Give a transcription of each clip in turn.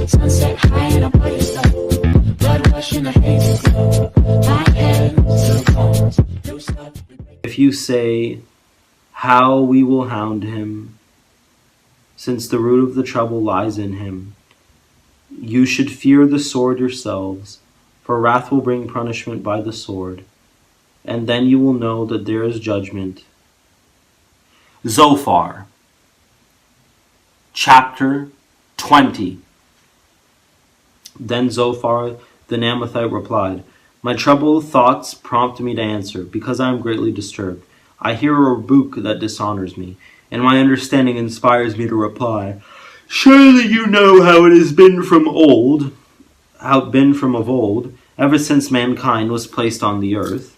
Sunset high and I'm by your side. Blood rush in a hazy glow. My hands to the bones. Loose up. If you say, how we will hound him, since the root of the trouble lies in him, you should fear the sword yourselves, for wrath will bring punishment by the sword, and then you will know that there is judgment. Zophar, chapter 20. Then Zophar the Naamathite replied, my troubled thoughts prompt me to answer, because I am greatly disturbed. I hear a rebuke that dishonors me, and my understanding inspires me to reply. Surely you know how it has been from of old, ever since mankind was placed on the earth,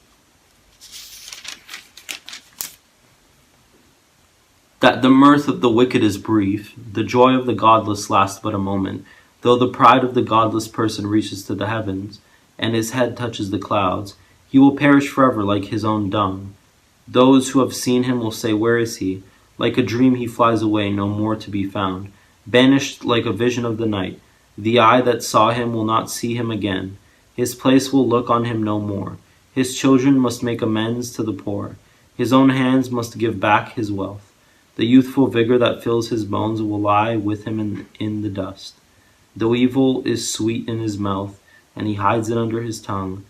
that the mirth of the wicked is brief, the joy of the godless lasts but a moment. Though the pride of the godless person reaches to the heavens, and his head touches the clouds, he will perish forever like his own dung. Those who have seen him will say, where is he? Like a dream he flies away, no more to be found. Banished like a vision of the night. The eye that saw him will not see him again. His place will look on him no more. His children must make amends to the poor. His own hands must give back his wealth. The youthful vigor that fills his bones will lie with him in the dust. Though evil is sweet in his mouth, and he hides it under his tongue,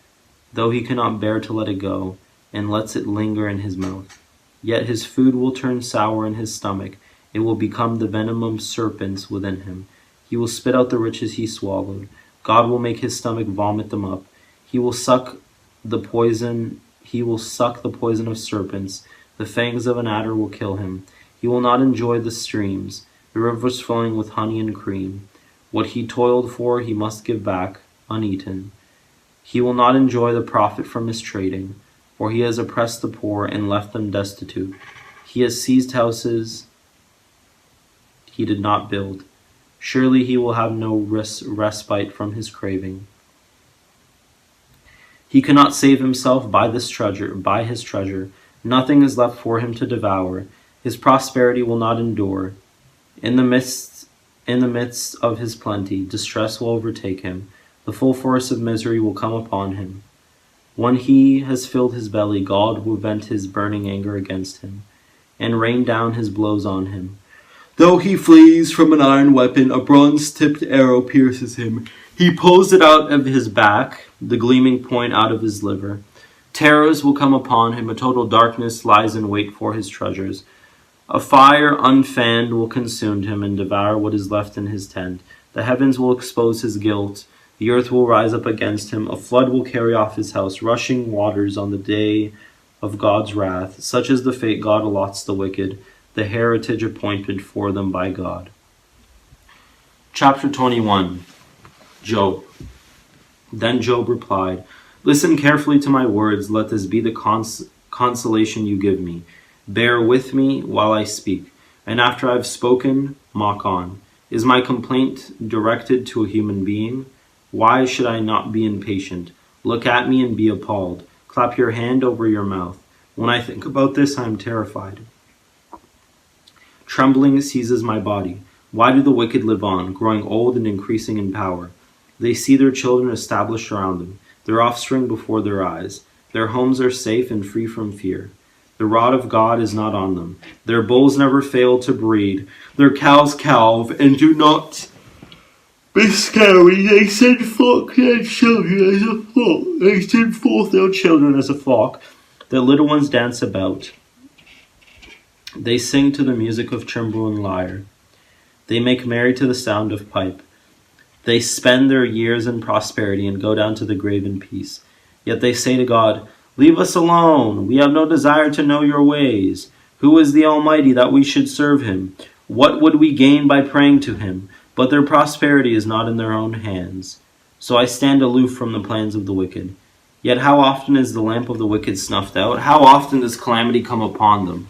though he cannot bear to let it go, and lets it linger in his mouth, yet his food will turn sour in his stomach. It will become the venom of serpents within him. He will spit out the riches he swallowed. God will make his stomach vomit them up. He will suck the poison of serpents. The fangs of an adder will kill him. He will not enjoy the streams, the rivers flowing with honey and cream. What he toiled for he must give back, uneaten. He will not enjoy the profit from his trading, for he has oppressed the poor and left them destitute. He has seized houses he did not build. Surely he will have no respite from his craving. He cannot save himself by his treasure. Nothing is left for him to devour. His prosperity will not endure. In the midst of his plenty, distress will overtake him. The full force of misery will come upon him. When he has filled his belly, God will vent his burning anger against him, and rain down his blows on him. Though he flees from an iron weapon, a bronze-tipped arrow pierces him. He pulls it out of his back, the gleaming point out of his liver. Terrors will come upon him. A total darkness lies in wait for his treasures. A fire unfanned will consume him and devour what is left in his tent. The heavens will expose his guilt. The earth will rise up against him. A flood will carry off his house, rushing waters on the day of God's wrath. Such is the fate God allots the wicked, the heritage appointed for them by God. Chapter 21. Job. Then Job replied, listen carefully to my words. Let this be the consolation you give me. Bear with me while I speak, and after I've spoken, mock on. Is my complaint directed to a human being? Why should I not be impatient? Look at me and be appalled. Clap your hand over your mouth. When I think about this, I am terrified. Trembling seizes my body. Why do the wicked live on, growing old and increasing in power? They see their children established around them, their offspring before their eyes. Their homes are safe and free from fear. The rod of God is not on them. Their bulls never fail to breed. Their cows calve and do not miscarry. They send forth their children as a flock. They send forth their children as a flock. Their little ones dance about. They sing to the music of timbrel and lyre. They make merry to the sound of pipe. They spend their years in prosperity and go down to the grave in peace. Yet they say to God, leave us alone. We have no desire to know your ways. Who is the Almighty that we should serve him? What would we gain by praying to him? But their prosperity is not in their own hands. So I stand aloof from the plans of the wicked. Yet how often is the lamp of the wicked snuffed out? How often does calamity come upon them?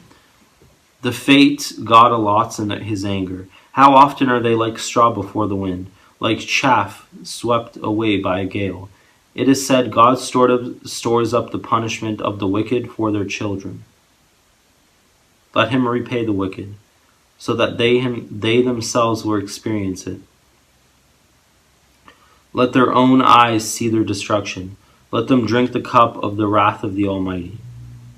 The fate God allots in his anger. How often are they like straw before the wind, like chaff swept away by a gale? It is said, God stores up the punishment of the wicked for their children. Let him repay the wicked, so that they themselves will experience it. Let their own eyes see their destruction. Let them drink the cup of the wrath of the Almighty.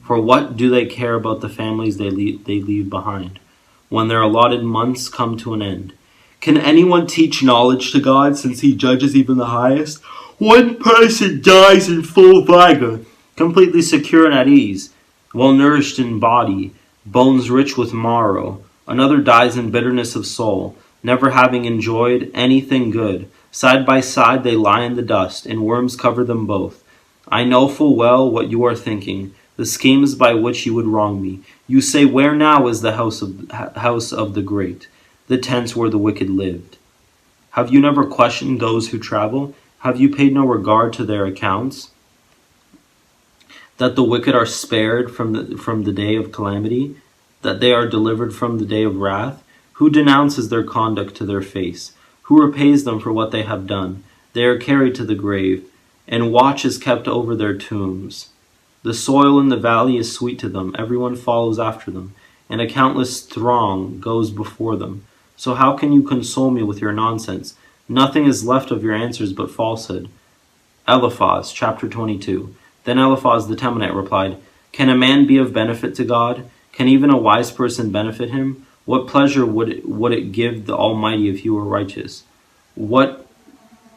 For what do they care about the families they leave behind, when their allotted months come to an end? Can anyone teach knowledge to God, since he judges even the highest? One person dies in full vigor, completely secure and at ease, well nourished in body, bones rich with marrow. Another dies in bitterness of soul, never having enjoyed anything good. Side by side they lie in the dust, and worms cover them both. I know full well what you are thinking, the schemes by which you would wrong me. You say, where now is the house of the great, the tents where the wicked lived? Have you never questioned those who travel? Have you paid no regard to their accounts? That the wicked are spared from the day of calamity, that they are delivered from the day of wrath? Who denounces their conduct to their face? Who repays them for what they have done? They are carried to the grave, and watch is kept over their tombs. The soil in the valley is sweet to them, everyone follows after them, and a countless throng goes before them. So how can you console me with your nonsense? Nothing is left of your answers but falsehood. Eliphaz, chapter 22. Then Eliphaz the Temanite replied, Can a man be of benefit to God? Can even a wise person benefit him? What pleasure would it give the Almighty if he were righteous? What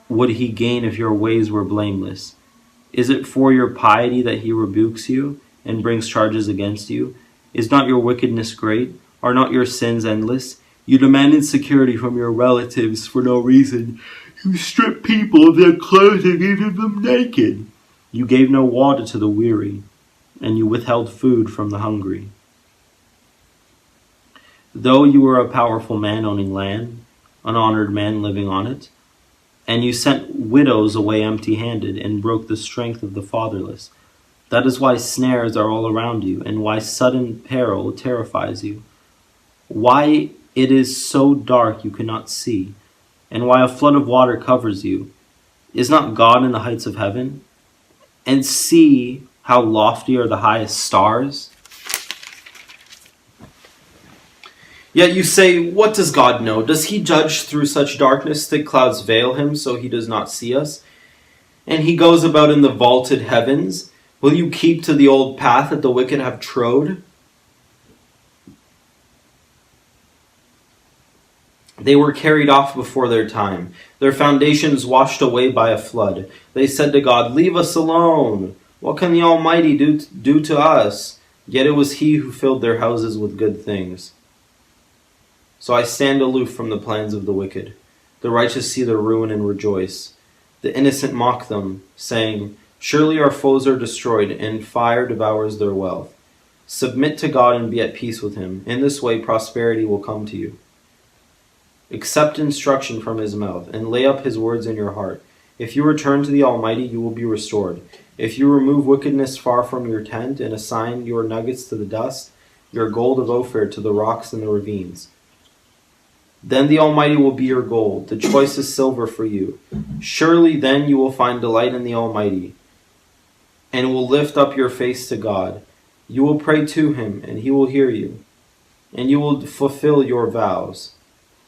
would he gain if your ways were blameless? Is it for your piety that he rebukes you and brings charges against you? Is not your wickedness great? Are not your sins endless? You demanded security from your relatives for no reason. You stripped people of their clothing, leaving them naked. You gave no water to the weary, and you withheld food from the hungry. Though you were a powerful man owning land, an honored man living on it, and you sent widows away empty-handed and broke the strength of the fatherless. That is why snares are all around you, and why sudden peril terrifies you. Why it is so dark you cannot see, and why a flood of water covers you. Is not God in the heights of heaven? And see how lofty are the highest stars? Yet you say, what does God know? Does he judge through such darkness? Thick clouds veil him, so he does not see us. And he goes about in the vaulted heavens. Will you keep to the old path that the wicked have trod? They were carried off before their time, their foundations washed away by a flood. They said to God, leave us alone. What can the Almighty do to us? Yet it was he who filled their houses with good things. So I stand aloof from the plans of the wicked. The righteous see their ruin and rejoice. The innocent mock them, saying, surely our foes are destroyed, and fire devours their wealth. Submit to God and be at peace with him. In this way prosperity will come to you. Accept instruction from his mouth, and lay up his words in your heart. If you return to the Almighty, you will be restored. If you remove wickedness far from your tent, and assign your nuggets to the dust, your gold of Ophir to the rocks and the ravines, then the Almighty will be your gold, the choicest silver for you. Surely then you will find delight in the Almighty, and will lift up your face to God. You will pray to him, and he will hear you, and you will fulfill your vows.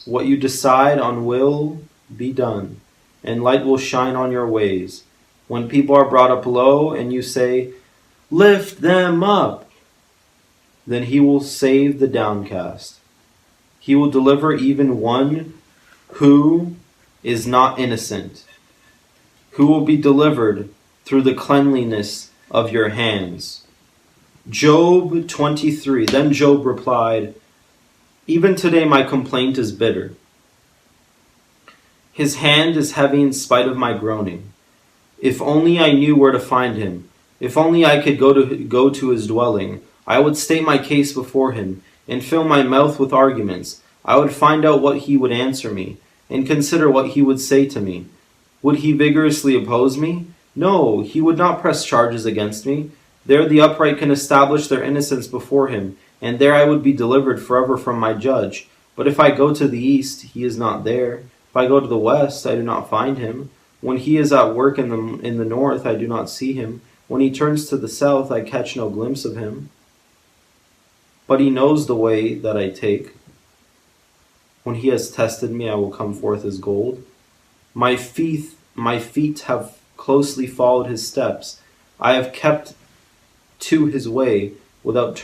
What you decide on will be done, and light will shine on your ways. When people are brought up low, and you say, lift them up, then he will save the downcast. He will deliver even one who is not innocent, who will be delivered through the cleanliness of your hands. Job 23. Then Job replied, even today my complaint is bitter. His hand is heavy in spite of my groaning. If only I knew where to find him. If only I could go to his dwelling. I would state my case before him, and fill my mouth with arguments. I would find out what he would answer me, and consider what he would say to me. Would he vigorously oppose me? No, he would not press charges against me. There the upright can establish their innocence before him, and there I would be delivered forever from my judge. But if I go to the east, he is not there. If I go to the west, I do not find him. When he is at work in the north, I do not see him. When he turns to the south, I catch no glimpse of him. But he knows the way that I take. When he has tested me, I will come forth as gold. My feet My feet have closely followed his steps. I have kept to his way without